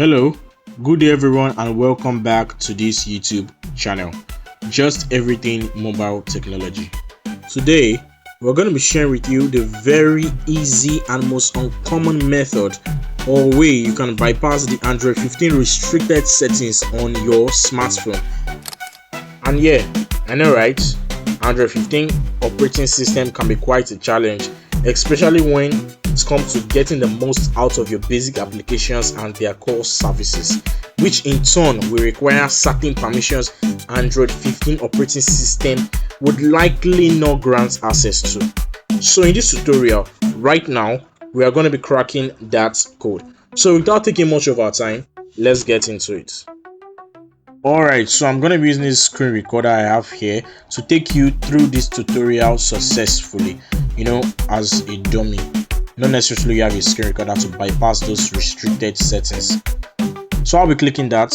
Hello, good day everyone, and welcome back to this YouTube channel, Just Everything Mobile Technology. Today, we're going to be sharing with you the very easy and most uncommon method or way you can bypass the Android 15 restricted settings on your smartphone. And yeah, I know, right? Android 15 operating system can be quite a challenge, especially when it comes to getting the most out of your basic applications and their core services, which in turn will require certain permissions Android 15 operating system would likely not grant access to. So in this tutorial right now, we are going to be cracking that code. So without taking much of our time, let's get into it. Alright, so I'm going to be using this screen recorder I have here to take you through this tutorial successfully, as a dummy. Not necessarily you have a screen recorder to bypass those restricted settings. So I'll be clicking that.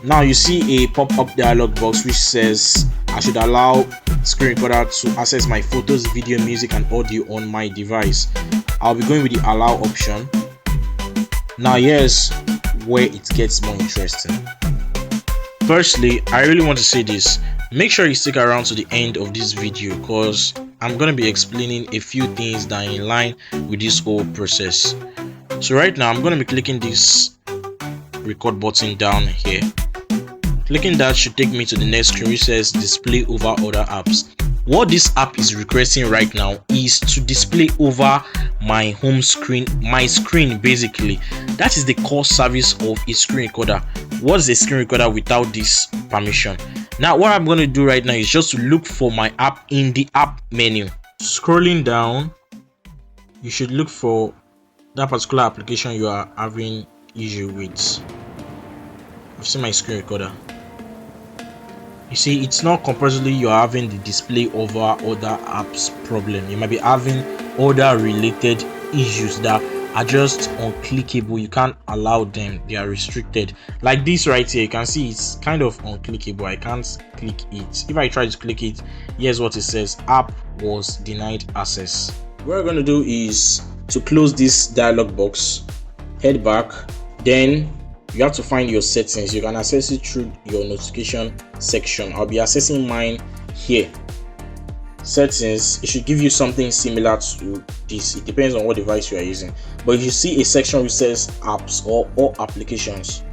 Now you see a pop-up dialog box which says I should allow screen recorder to access my photos, video, music and audio on my device. I'll be going with the allow option. Now here's where it gets more interesting. Firstly, I really want to say this. Make sure you stick around to the end of this video because I'm going to be explaining a few things that are in line with this whole process. So right now I'm going to be clicking this record button down here. Clicking that should take me to the next screen which says display over other apps. What this app is requesting right now is to display over my home screen, my screen basically. That is the core service of a screen recorder. What's a screen recorder without this permission? Now what I'm going to do right now is just to look for my app in the app menu. Scrolling down, you should look for that particular application you are having issue with. I've seen my screen recorder. You see, it's not compulsorily you are having the display over other apps problem. You might be having other related issues that are just unclickable. You can't allow them, they are restricted. Like this right here, you can see it's kind of unclickable. I can't click it. If I try to click it, here's what it says: app was denied access. What we're going to do is to close this dialog box, head back, then you have to find your settings. You can access it through your notification section. I'll be accessing mine here. Settings, it should give you something similar to this. It depends on what device you are using, but you see a section which says apps or all applications.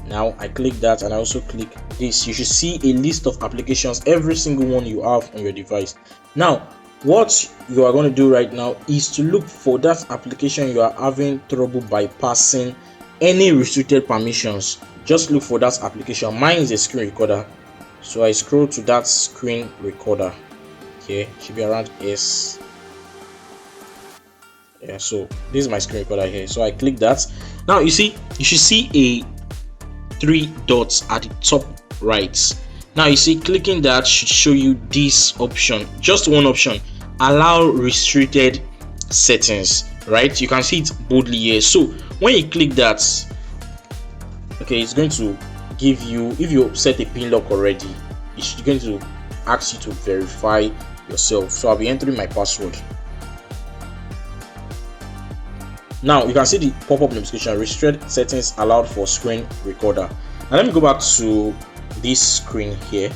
Now I click that and I also click this. You should see a list of applications, every single one you have on your device. Now what you are going to do right now is to look for that application you are having trouble bypassing any restricted permissions. Just look for that application. Mine is a screen recorder, so I scroll to that screen recorder here. Should be around S. Yeah, so this is my screen recorder here, so I click that. Now you see, you should see a 3 dots at the top right. Now you see, clicking that should show you this option, just one option: allow restricted settings. Right, you can see it boldly here. So when you click that, okay, it's going to give you, if you set a pin lock already, it's going to ask you to verify yourself. So I'll be entering my password. Now you can see the pop-up notification: restricted settings allowed for screen recorder. Now let me go back to this screen here,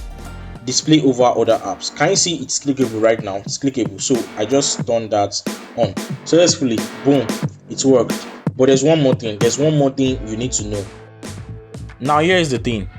display over other apps. Can you see it's clickable right now? It's clickable, so I just turned that on successfully. Boom, it worked. But there's one more thing you need to know. Now here's the thing: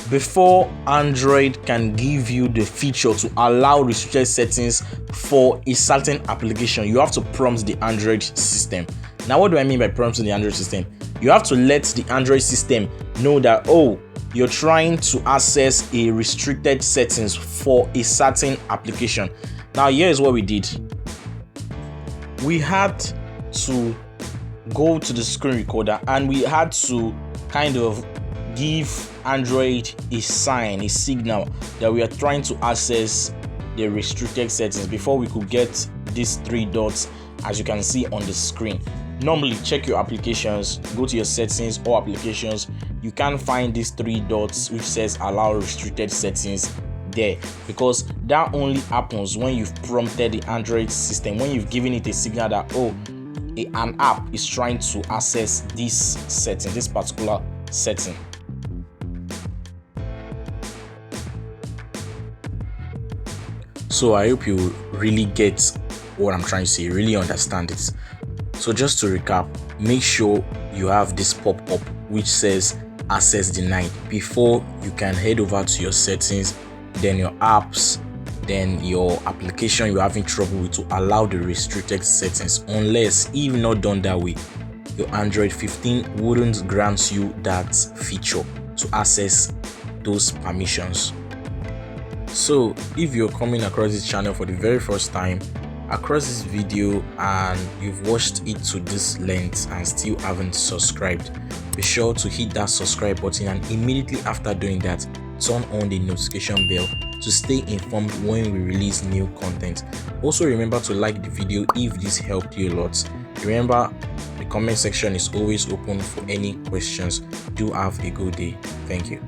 before Android can give you the feature to allow restricted settings for a certain application, you have to prompt the Android system. Now what do I mean by prompting the Android system? You have to let the Android system know that, oh, you're trying to access a restricted settings for a certain application. Now here's what we did. We had to go to the screen recorder and we had to kind of give Android a sign, a signal that we are trying to access the restricted settings before we could get these 3 dots as you can see on the screen. Normally check your applications, go to your settings or applications. You can't find these 3 dots which says allow restricted settings there, because that only happens when you've prompted the Android system, when you've given it a signal that, oh, an app is trying to access this setting, this particular setting. So I hope you really get what I'm trying to say, really understand it. So just to recap, make sure you have this pop-up which says access denied before you can head over to your settings, then your apps, then your application you're having trouble with to allow the restricted settings, unless if not done that way, your Android 15 wouldn't grant you that feature to access those permissions. So if you're coming across this channel for the very first time, across this video, and you've watched it to this length and still haven't subscribed, be sure to hit that subscribe button, and immediately after doing that, turn on the notification bell to stay informed when we release new content. Also remember to like the video if this helped you a lot. Remember, the comment section is always open for any questions. Do have a good day. Thank you.